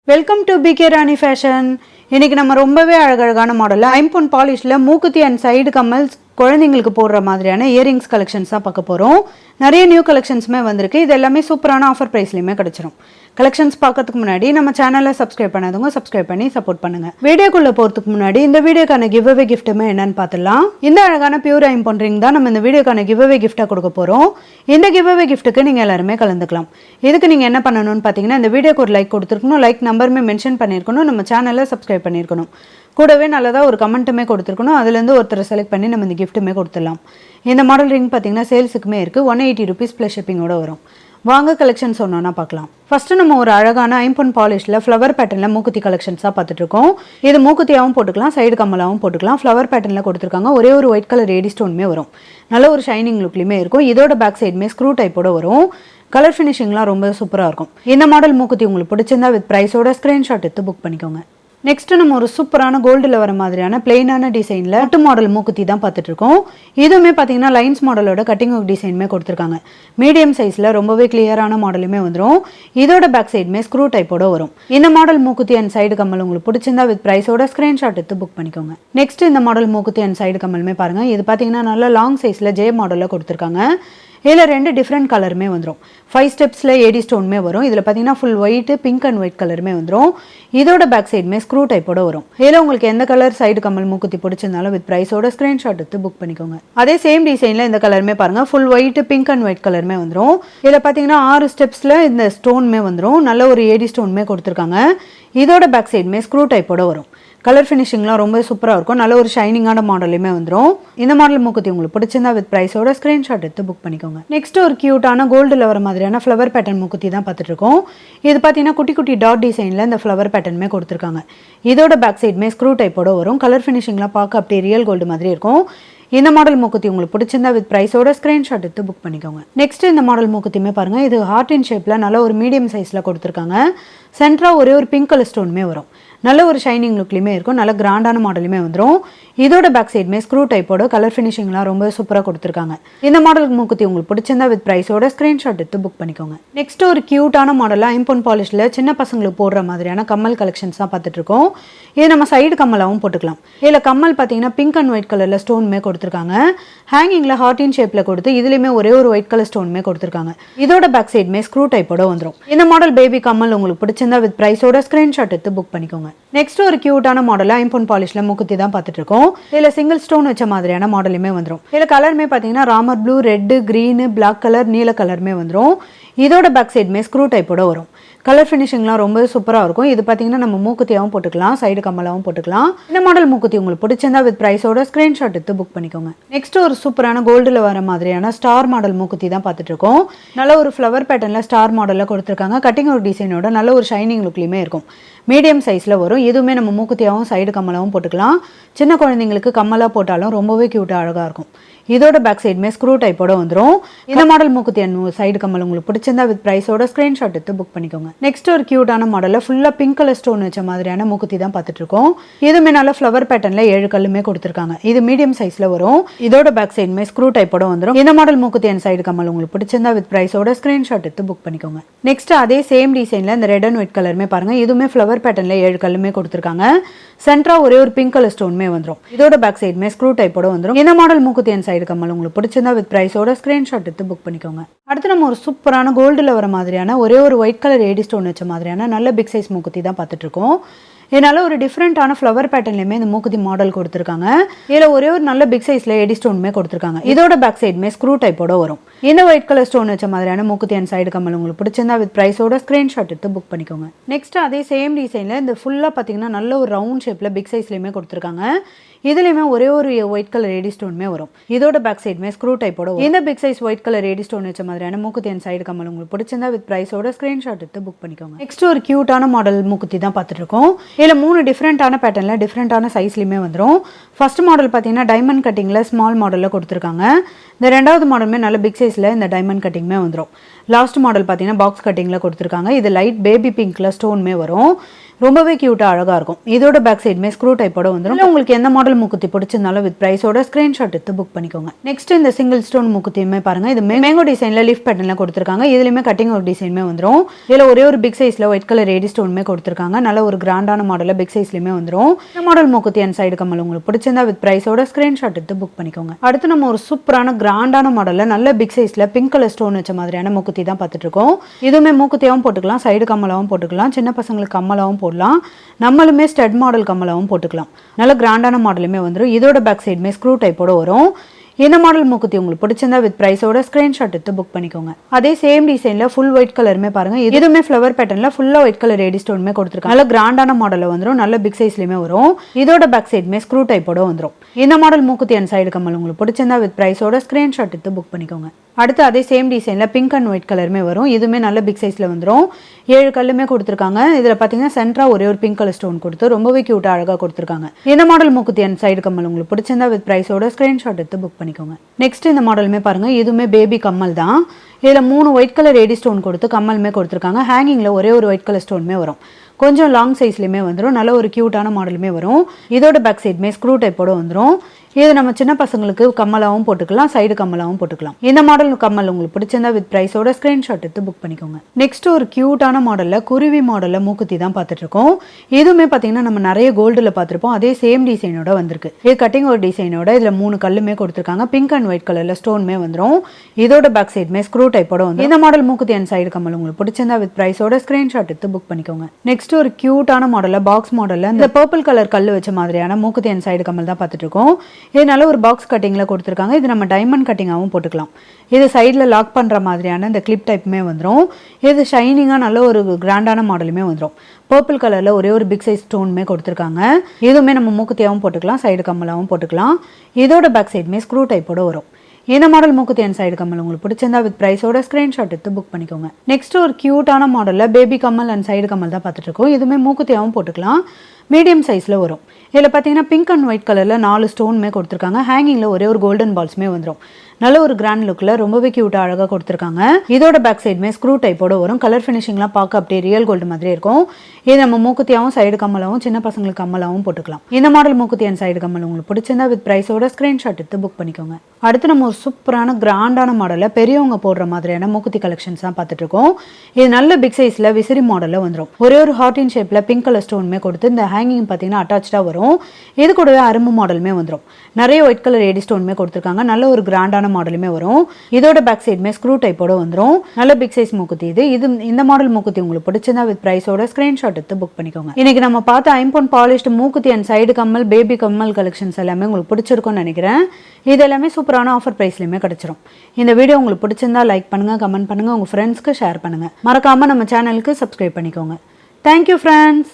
Welcome to PK Rani fashion. இன்னைக்கு நம்ம ரொம்பவே அழகழகான மாடலில் ஐம்பொன் பாலிஷில் மூக்குத்தி அண்ட் சைடு கம்மல் குழந்தைங்களுக்கு போடுற மாதிரியான இயரிங்ஸ் கலெக்ஷன்ஸ் தான் பார்க்க போகிறோம். நிறைய நியூ கலெக்ஷன்ஸுமே வந்திருக்கு. இது எல்லாமே சூப்பரான ஆஃபர் ப்ரைஸ்லையுமே கிடச்சிரும். கலெக்ஷன்ஸ் பார்க்கறதுக்கு முன்னாடி நம்ம சேனலை சப்ஸ்கிரைப் பண்ணாதவங்க சப்ஸ்கிரைப் பண்ணி சப்போர்ட் பண்ணுங்க. வீடியோக்குள்ளே போகிறதுக்கு முன்னாடி இந்த வீடியோக்கான கிவ் அவே கிஃப்ட்டுமே என்னன்னு பார்த்துடலாம். இந்த அழகான பியூர் ஐம்பொன் ரிங் தான் நம்ம இந்த வீடியோக்கான கிவ் அவே கிஃப்ட்டாக கொடுக்க போகிறோம். இந்த கிவ் அவே கிஃப்ட்டுக்கு நீங்கள் எல்லாருமே கலந்துக்கலாம். இதுக்கு நீங்கள் என்ன பண்ணணும்னு பார்த்தீங்கன்னா, இந்த வீடியோக்கு ஒரு லைக் கொடுத்துருக்கணும், லைக் நம்பருமே மென்ஷன் பண்ணியிருக்கணும், நம்ம சேனலை சப்ஸ்கிரைப் பண்ணியிருக்கணும், கூடவே நல்லதாக ஒரு கமெண்ட்டுமே கொடுத்துருக்கணும். அதுலேருந்து ஒருத்தரை செலக்ட் பண்ணி நம்ம இந்த கிஃப்ட்டுமே கொடுத்துடலாம். இந்த மாடல் ரிங் பார்த்தீங்கன்னா சேல்ஸுக்குமே இருக்குது. 180 rupees ப்ளஸ் ஷிப்பிங்கோட வரும். வாங்க கலெக்ஷன் சொன்னோன்னா பார்க்கலாம். ஃபஸ்ட்டு நம்ம ஒரு அழகான ஐம்பொன் பாலிஷில் ஃப்ளவர் பேட்டர்னில் மூக்குத்தி கலெக்ஷன்ஸாக பார்த்துட்ருக்கோம். இது மூக்குத்தியாகவும் போட்டுக்கலாம், சைடு கம்மலாகவும் போட்டுக்கலாம். ஃப்ளவர் பேட்டர்னில் கொடுத்துருக்காங்க. ஒரே ஒரு ஒயிட் கலர் ஏடி ஸ்டோனுமே வரும். நல்ல ஒரு ஷைனிங் லுக்லையுமே இருக்கும். இதோட பேக் சைடுமே ஸ்க்ரூ டைப்போட வரும். கலர் ஃபினிஷிங்லாம் ரொம்ப சூப்பராக இருக்கும். இந்த மாடல் மூக்குத்தி உங்களுக்கு பிடிச்சிருந்தா வித் ப்ரைஸோட ஸ்க்ரீன்ஷாட் எடுத்து புக் பண்ணிக்கோங்க. நெக்ஸ்ட் நம்ம ஒரு சூப்பரான கோல்டில் வர மாதிரியான பிளெயினான டிசைனில் முட்டு மாடல் மூக்குத்தி தான் பார்த்துட்டு இருக்கோம். இதுவுமே பார்த்தீங்கன்னா லைன்ஸ் மாடலோட கட்டிங் ஒர்க் டிசைனுமே கொடுத்துருக்காங்க. மீடியம் சைஸில் ரொம்பவே கிளியரான மாடலுமே வந்துடும். இதோட பேக் சைடுமே ஸ்க்ரூ டைப்போட வரும். இந்த மாடல் மூக்குத்தி அண்ட் சைடு கம்மல் உங்களுக்கு பிடிச்சிருந்தா வித் ப்ரைஸோட ஸ்க்ரீன்ஷாட் எடுத்து புக் பண்ணிக்கோங்க. நெக்ஸ்ட் இந்த மாடல் மூக்குத்தி அண்ட் சைடு கம்மலுமே பாருங்க. இது பார்த்தீங்கன்னா நல்ல லாங் சைஸில் ஜே மாடலில் கொடுத்துருக்காங்க. இதில் 2 டிஃப்ரெண்ட் கலருமே வந்துடும். 5 ஸ்டெப்ஸில் ஏடி ஸ்டோனுமே வரும். இதில் பார்த்தீங்கன்னா full white, pink and white கலருமே வந்துடும். இதோட பேக் சைடுமே ஸ்க்ரூ டைப்போட வரும். இதில் உங்களுக்கு எந்த கலர் சைடு கம்மல் மூக்குத்தி பிடிச்சிருந்தாலும் வித் ப்ரைஸோட ஸ்க்ரீன்ஷாட் எடுத்து புக் பண்ணிக்கோங்க. அதே சேம் டிசைனில் இந்த கலருமே பாருங்கள். Full white, pink and white கலருமே வந்துடும். இதில் பார்த்தீங்கன்னா 6 ஸ்டெப்ஸில் இந்த ஸ்டோனுமே வந்துடும். நல்ல ஒரு ஏடி ஸ்டோனுமே கொடுத்துருக்காங்க. இதோட பேக் சைடுமே ஸ்க்ரூ டைப்போட வரும். கலர் ஃபினிஷிங்லாம் ரொம்ப சூப்பராக இருக்கும். நல்ல ஒரு ஷைனிங்கான மாடலுமே வந்துடும். இந்த மாடல் மூக்குத்தி உங்களுக்கு பிடிச்சிருந்தா வித் ப்ரைஸோட ஸ்க்ரீன்ஷாட் எடுத்து புக் பண்ணிக்கோங்க. நெக்ஸ்ட் ஒரு கியூட்டான கோல்டில் வர மாதிரியான ஃப்ளவர் பேட்டர்ன் மூக்குத்தி தான் பார்த்துட்டு இருக்கோம். இது பார்த்தீங்கன்னா குட்டி குட்டி டாட் டிசைனில் இந்த ஃப்ளவர் பேட்டர்னுமே கொடுத்துருக்காங்க. இதோட பேக் சைடுமே ஸ்க்ரூ டைப்போட வரும். கலர் ஃபினிஷிங்லாம் பார்க்க அப்படியே ரியல் கோல்டு மாதிரி இருக்கும். இந்த மாடல் மூக்குத்தி உங்களுக்கு பிடிச்சிருந்தா வித் ப்ரைஸோட ஸ்க்ரீன்ஷாட் எடுத்து புக் பண்ணிக்கோங்க. நெக்ஸ்ட் இந்த மாடல் மூக்குத்தியுமே பாருங்க. இது ஹார்ட் இன் ஷேப்பில் நல்ல ஒரு மீடியம் சைஸில் கொடுத்துருக்காங்க. சென்டராக ஒரே ஒரு பிங்க் கலர் ஸ்டோனுமே வரும். நல்ல ஒரு ஷைனிங் லுக்லையுமே இருக்கும். நல்ல கிராண்டான மாடலுமே வந்துடும். இதோட பேக் சைடுமே ஸ்க்ரூ டைப்போட கலர் ஃபினிஷிங்லாம் ரொம்ப சூப்பராக கொடுத்துருக்காங்க. இந்த மாடல் மூக்குத்தி உங்களுக்கு பிடிச்சிருந்தா வித் ப்ரைஸோட ஸ்க்ரீன்ஷாட் எடுத்து புக் பண்ணிக்கோங்க. நெக்ஸ்ட் ஒரு கியூட்டான மாடலாக ஐம்பொன் பாலிஷில் சின்ன பசங்களுக்கு போடுற மாதிரியான கம்மல் கலெக்ஷன்ஸ் தான் பார்த்துட்டு இருக்கோம். இது நம்ம சைடு கம்மலாகவும் போட்டுக்கலாம். இதில் கம்மல் பார்த்தீங்கன்னா பிங்க் அண்ட் ஒயிட் கலரில் ஸ்டோனுமே கொடுத்துருக்காங்க. ஹேங்கிங்கில் ஹார்ட் இன் ஷேப்பில் கொடுத்து இதுலேயுமே ஒரே ஒரு ஒயிட் கலர் ஸ்டோனுமே கொடுத்துருக்காங்க. இதோட பேக் சைடுமே ஸ்க்ரூ டைப்போட வந்துடும். இந்த மாடல் பேபி கம்மல் உங்களுக்கு பிடிச்சிருந்தா வித் ப்ரைஸோட ஸ்க்ரீன்ஷாட் எடுத்து புக் பண்ணிக்கோங்க. நெக்ஸ்ட் ஒரு கியூட்டான மாடல் ஐம்பொன் பாலிஷில் மூக்குத்தி தான் பார்த்துட்டு இருக்கோம். இதில் சிங்கிள் ஸ்டோன் வச்ச மாதிரியான மாடலுமே வந்துடும். இதில் கலருமே பார்த்தீங்கன்னா ராமர் blue, red, green, black colour, நீல கலருமே வந்துடும். இதோட பேக் சைடுமே ஸ்க்ரூ டைப்போட வரும். கலர் ஃபினிஷிங்லாம் ரொம்ப சூப்பராக இருக்கும். இது பார்த்தீங்கன்னா நம்ம மூக்குத்தியாகவும் போட்டுக்கலாம், சைடு கம்மலாகவும் போட்டுக்கலாம். இந்த மாடல் மூக்குத்தி உங்களுக்கு பிடிச்சிருந்தா வித் ப்ரைஸோட ஸ்க்ரீன்ஷாட் எடுத்து புக் பண்ணிக்கோங்க. நெக்ஸ்ட் ஒரு சூப்பரான கோல்டில் வர மாதிரியான ஸ்டார் மாடல் மூக்குத்தி தான் பார்த்துட்டு இருக்கோம். நல்ல ஒரு ஃப்ளவர் பேட்டர்னில் ஸ்டார் மாடலில் கொடுத்துருக்காங்க. கட்டிங் ஒரு டிசைனோட நல்ல ஒரு ஷைனிங் லுக்லையுமே இருக்கும். மீடியம் சைஸில் வரும். எதுவுமே நம்ம மூக்குத்தியாகவும் சைடு கம்மலாகவும் போட்டுக்கலாம். சின்ன குழந்தைங்களுக்கு கம்மலாக போட்டாலும் ரொம்பவே க்யூட்டாக அழகாக இருக்கும். இதோட பேக் சைடுமே ஸ்க்ரூ டைப்போட வந்துடும். இந்த மாடல் மூக்குத்தி சைடு கம்மல் உங்களுக்கு பிடிச்சிருந்தா வித் ப்ரைஸோட ஸ்க்ரீன்ஷாட் எடுத்து புக் பண்ணிக்கோங்க. நெக்ஸ்ட் ஒரு கியூட்டான மாடலில் ஃபுல்லாக பிங்க் கலர் ஸ்டோன் வச்ச மாதிரியான மூக்குத்தி தான் பார்த்துட்டு இருக்கோம். இதுவுமே நல்ல ஃப்ளவர் பேட்டர்னில் 7 கல்லுமே கொடுத்துருக்காங்க. இது மீடியம் சைஸில் வரும். இதோட பேக் சைடுமே ஸ்க்ரூ டைப்போட வந்துடும். இந்த மாடல் மூக்குத்தி சைடு கம்மல் உங்களுக்கு பிடிச்சிருந்தா வித் ப்ரைஸோட ஸ்க்ரீன்ஷாட் எடுத்து புக் பண்ணிக்கோங்க. நெக்ஸ்ட் அதே சேம் டிசைனில் இந்த ரெட் அண்ட் ஒயிட் கலருமே பாருங்க. இதுவுமே ஃப்ளவர் பேட்டர்னில் 7 கல்லுமே கொடுத்துருக்காங்க. சென்டரா ஒரே ஒரு பிங்க் கலர் ஸ்டோனுமே வந்துடும். இதோட பேக் சைடுமே ஸ்க்ரூ டைப்போட வந்துடும். இந்த மாடல் மூக்குத்தி சைடு கம்மல் உங்களுக்கு பிடிச்சிருந்தா வித் ப்ரைஸோட ஸ்க்ரீன்ஷாட் எடுத்து புக் பண்ணிக்கோங்க. அடுத்து நம்ம ஒரு சூப்பரான கோல்டில் வர மாதிரியான ஒரே ஒரு ஒயிட் கலர் ஏடி ஸ்டோன் வச்ச மாதிரியான நல்ல பிக் சைஸ் மூக்குத்தி தான் பார்த்துட்டு இருக்கோம். இதனால ஒரு டிஃப்ரெண்டான ஃப்ளவர் பேட்டர்ன்லையுமே இந்த மூக்குத்தி மாடல் கொடுத்துருக்காங்க. இதில் ஒரே ஒரு நல்ல பிக் சைஸில் ஏடி ஸ்டோனுமே கொடுத்துருக்காங்க. இதோட பேக் சைடுமே ஸ்க்ரூ டைப்போட வரும். இந்த ஒயிட் கலர் ஸ்டோன் வச்ச மாதிரியான மூக்குத்தி சைடு கம்மல் உங்களுக்கு பிடிச்சிருந்தா வித் ப்ரைஸோட ஸ்க்ரீன்ஷாட் எடுத்து புக் பண்ணிக்கோங்க. நெக்ஸ்ட் அதே சேம் டிசைனில் இந்த ஃபுல்லாக பார்த்தீங்கன்னா நல்ல ஒரு ரவுண்ட் ஷேப்பில் பிக் சைஸ்லையுமே கொடுத்துருக்காங்க. இதுலேயுமே ஒரே ஒரு ஒயிட் கலர் ஏடி ஸ்டோனுமே வரும். இதோட பேக் சைடுமே ஸ்க்ரூ டைப்போட வரும். இந்த big size white colour AD stone வச்ச மாதிரியான மூக்குத்தி சைடு கம்மல் உங்களுக்கு பிடிச்சிருந்தா வித் ப்ரைஸோட ஸ்க்ரீன்ஷாட் எடுத்து புக் பண்ணிக்கோங்க. நெக்ஸ்ட் ஒரு கியூட்டான மாடல் மூக்குத்தி தான் பார்த்துட்டு இருக்கோம். இதில் 3 டிஃப்ரெண்டான பேட்டர்னில் டிஃப்ரெண்டான சைஸ்லையுமே வந்துடும். ஃபர்ஸ்ட் மாடல் பார்த்தீங்கன்னா டைமண்ட் கட்டிங்கில் ஸ்மால் மாடலில் கொடுத்துருக்காங்க. இந்த ரெண்டாவது மாடலுமே நல்ல பிக் சைஸில் இந்த டைமண்ட் கட்டிங்குமே வந்துடும். லாஸ்ட் மாடல் பார்த்தீங்கன்னா பாக்ஸ் கட்டிங்கில் கொடுத்துருக்காங்க. இது லைட் பேபி பிங்க்கில் ஸ்டோனுமே வரும். ரொம்பவே க்யூட்டாக அழகாக இருக்கும். இதோட பேக் சைடுமே ஸ்க்ரூ டைப்போட வந்துடும். உங்களுக்கு எந்த மாடல் மாடல் மூக்குத்தி பிடிச்சிருந்தாலும் வித் பிரைஸோட ஸ்கிரீன்ஷாட் எடுத்து புக் பண்ணிக்கோங்க. நெக்ஸ்ட் இந்த சிங்கிள் ஸ்டோன் மூக்குத்தியுமே பாருங்க, இது மேங்கோ டிசைன்ல லீஃப் பேட்டர்ன்ல கொடுத்துருக்காங்க. இதுலயுமே கட்டிங் ஒரு டிசைனுமே வந்துடும். இதுல ஒரே ஒரு பிக் சைஸ்ல ஒயிட் கலர் ஏடி ஸ்டோனுமே கொடுத்துருக்காங்க. நல்ல ஒரு கிராண்டான மாடல்ல பிக் சைஸ்லயுமே வந்துடும். இந்த மாடல் மூக்குத்தி அண்ட் சைடு கம்மல் உங்களுக்கு பிடிச்சிருந்தா வித் பிரைஸோட ஸ்கிரீன்ஷாட் எடுத்து புக் பண்ணிக்கோங்க. அடுத்து நம்ம ஒரு சூப்பரான கிராண்டான மாடல்ல நல்ல பிக் சைஸ்ல பிங்க் கலர் ஸ்டோன் வச்ச மாதிரியான மூக்குத்தி தான் பார்த்துட்டு இருக்கோம். இதுவுமே மூக்குத்தியாவும் போட்டுக்கலாம், சைடு கம்மலாவும் போட்டுக்கலாம், சின்ன பசங்களுக்கு கம்மலாவும் போடலாம், நம்மளுமே ஸ்டட் மாடல் கம்மலாவும் போட்டுக்கலாம். நல்ல கிராண்டான மாடலுமே வந்துடும். இதோட பேக் சைடுமே ஸ்க்ரூ டைப்போட வரும். இந்த மாடல் மூக்குத்தி உங்களுக்கு பிடிச்சிருந்தா வித் பிரைஸோட ஸ்கிரீன்ஷாட் எடுத்து புக் பண்ணிக்கோங்க. அதே சேம் டிசைன்ல ஃபுல் ஒயிட் கலருமே பாருங்க, இதுவுமே ஃப்ளவர் பேட்டர்ன்ல ஃபுல்லா ஒயிட் கலர் ஏடி ஸ்டோனுமே கொடுத்துருக்காங்க. நல்ல கிராண்டான மாடல்ல வந்துடும், நல்ல பிக் சைஸ்லயுமே வரும். இதோட பேக் சைடுமே ஸ்க்ரூ டைப்போட வந்துடும். இந்த மாடல் மூக்குத்தி அண்ட் சைடு கம்மல் உங்களுக்கு பிடிச்சிருந்தா வித் பிரைஸோட ஸ்கிரீன்ஷாட் எடுத்து புக் பண்ணிக்கோங்க. அடுத்து அதே சேம் டிசைன்ல பிங்க் அண்ட் ஒயிட் கலருமே வரும். இதுவுமே நல்ல பிக் சைஸ்ல வந்துடும். 7 கல்லுமே கொடுத்துருக்காங்க. இதுல பாத்தீங்கன்னா சென்டரா ஒரே ஒரு பிங்க் கலர் ஸ்டோன் கொடுத்து ரொம்பவே கியூட்டா அழகா கொடுத்துருக்காங்க. இந்த மாடல் மூக்குத்தி அண்ட் சைடு கம்மல் உங்களுக்கு பிடிச்சிருந்தா வித் பிரைஸோட ஸ்கிரீன்ஷாட் எடுத்து புக் பண்ணிக்கோங்க. நெக்ஸ்ட் இந்த மாடலுமே பாருங்க, இதுவுமே பேபி கம்மல் தான். இதுல 3 ஒயிட் கலர் ஏடி ஸ்டோன் கொடுத்து கம்மலுமே கொடுத்துருக்காங்க. ஹேங்கிங்ல ஒரே ஒரு ஒயிட் கலர் ஸ்டோனுமே வரும். கொஞ்சம் லாங் சைஸ்லயுமே வந்துடும். நல்ல ஒரு கியூட்டான மாடலுமே வரும். இதோட பேக் சைடுமே ஸ்க்ரூ டைப்போட வந்துடும். இது நம்ம சின்ன பசங்களுக்கு கம்மலாவும் போட்டுக்கலாம், சைடு கம்மலாவும் போட்டுக்கலாம். இந்த மாடல் கம்மல் உங்களுக்கு பிடிச்சிருந்தா வித் பிரைஸோட ஸ்கிரீன்ஷாட் எடுத்து புக் பண்ணிக்கோங்க. நெக்ஸ்ட் ஒரு கியூட்டான மாடல்ல குருவி மாடல்ல மூக்குத்தி தான் பார்த்துட்டு இருக்கோம். இதுவுமே பாத்தீங்கன்னா நம்ம நிறைய கோல்டுல பார்த்திருப்போம். அதே சேம் டிசைனோட வந்திருக்கு. இது கட்டிங் ஒரு டிசைனோட இதுல 3 கல்லுமே கொடுத்துருக்காங்க. பிங்க் அண்ட் ஒயிட் கலர்ல ஸ்டோனுமே வந்துடும். இதோட பேக் சைடுமே ஸ்க்ரூ டைப்போட வந்து இந்த மாடல் மூக்குத்தி அண்ட் சைடு கம்மல் உங்களுக்கு பிடிச்சிருந்தா வித் பிரைஸோட ஸ்கிரீன்ஷாட் எடுத்து புக் பண்ணிக்கோங்க. நெக்ஸ்ட் ஒரு கியூட்டான மாடல்ல பாக்ஸ் மாடல்ல இந்த பர்பிள் கலர் கல்லு வச்ச மாதிரியான மூக்குத்தி அண்ட் சைடு கம்மல் தான் பார்த்துட்டு இருக்கோம். இது நல்ல ஒரு பாக்ஸ் கட்டிங்ல கொடுத்துருக்காங்க. இது நம்ம டைமண்ட் கட்டிங்காகவும் போட்டுக்கலாம். இது சைடில் லாக் பண்ணுற மாதிரியான இந்த கிளிப் டைப்புமே வந்துடும். இது ஷைனிங்காக நல்ல ஒரு கிராண்டான மாடலுமே வந்துடும். பர்பிள் கலரில் ஒரே ஒரு பிக் சைஸ் ஸ்டோனுமே கொடுத்துருக்காங்க. இதுவுமே நம்ம மூக்குத்தியாகவும் போட்டுக்கலாம், சைடு கம்மலாகவும் போட்டுக்கலாம். இதோட பேக் சைடுமே ஸ்க்ரூ டைப்போட வரும். இந்த மாடல் மூக்குத்தி அண்ட் சைடு கம்மல் உங்களுக்கு பிடிச்சிருந்தா வித் பிரைஸோட ஸ்கிரீன்ஷாட் எடுத்து புக் பண்ணிக்கோங்க. நெக்ஸ்ட் ஒரு கியூட்டான மாடல்ல பேபி கம்மல் அண்ட் சைடு கம்மல் தான் பார்த்துட்டு இருக்கோம். இதுவுமே மூக்குத்தியாகவும் போட்டுக்கலாம், மீடியம் சைஸ்ல வரும். இதில் பார்த்தீங்கன்னா பிங்க் அண்ட் ஒயிட் கலர்ல 4 ஸ்டோனுமே கொடுத்துருக்காங்க. ஹேங்கிங்ல ஒரே ஒரு கோல்டன் பால்ஸுமே வந்துடும். நல்ல ஒரு கிராண்ட் லுக்ல ரொம்பவே கியூட்டா அழகா கொடுத்துருக்காங்க. இதோட பேக் சைடுமே ஸ்க்ரூ டைப்போட வரும். கலர் ஃபினிஷிங்லாம் பார்க்க அப்படியே ரியல் கோல்டு மாதிரி இருக்கும். இது நம்ம மூக்குத்தியாவும் சைடு கம்மலாவும் சின்ன பசங்களுக்கு கம்மலாவும் போட்டுக்கலாம். இந்த மாடல் மூக்குத்தி அண்ட் சைடு கம்மல் உங்களுக்கு பிடிச்சிருந்தா வித் பிரைஸோட ஸ்கிரீன்ஷாட் எடுத்து புக் பண்ணிக்கோங்க. அடுத்து நம்ம ஒரு சூப்பரான கிராண்டான மாடல்ல பெரியவங்க போடுற மாதிரியான மூக்குத்தி கலெக்ஷன்ஸ் தான் பார்த்துட்டு இருக்கோம். இது நல்ல பிக் சைஸ்ல விசிறி மாடல்ல வந்துடும். ஒரே ஒரு ஹார்டின் ஷேப்ல பிங்க் கலர் ஸ்டோனுமே கொடுத்து இந்த ஹேங்கிங் பார்த்தீங்கன்னா அட்டாச்சா வரும். இது கூடவே அரும்பு மாடலுமே வந்துடும். நிறைய ஒயிட் கலர் ஏடி ஸ்டோனுமே கொடுத்துருக்காங்க. நல்ல ஒரு கிராண்டான மாடலுமே வரும். இதோட பேக் சைடுமே ஸ்க்ரூ டைப்போட வந்துடும். நல்ல பிக் சைஸ் மூக்குத்தி இது. இந்த மாடல் மூக்குத்தி உங்களுக்கு பிடிச்சிருந்தா வித் பிரைஸோட ஸ்கிரீன்ஷாட் எடுத்து புக் பண்ணிக்கோங்க. இன்னைக்கு நம்ம பார்த்த ஐம்பொன் பாலிஷ்டு மூக்குத்தி அண்ட் சைடு கம்மல் பேபி கம்மல் கலெக்ஷன்ஸ் எல்லாமே உங்களுக்கு பிடிச்சிருக்கும்னு நினைக்கிறேன். இது எல்லாமே சூப்பரான ஆஃபர் பிரைஸ்லயுமே கிடைச்சிரும். இந்த வீடியோ உங்களுக்கு பிடிச்சிருந்தா லைக் பண்ணுங்க, கமெண்ட் பண்ணுங்க, உங்க ஃப்ரெண்ட்ஸ்க்கு ஷேர் பண்ணுங்க. மறக்காம நம்ம சேனலுக்கு சப்ஸ்கிரைப் பண்ணிக்கோங்க. Thank you friends.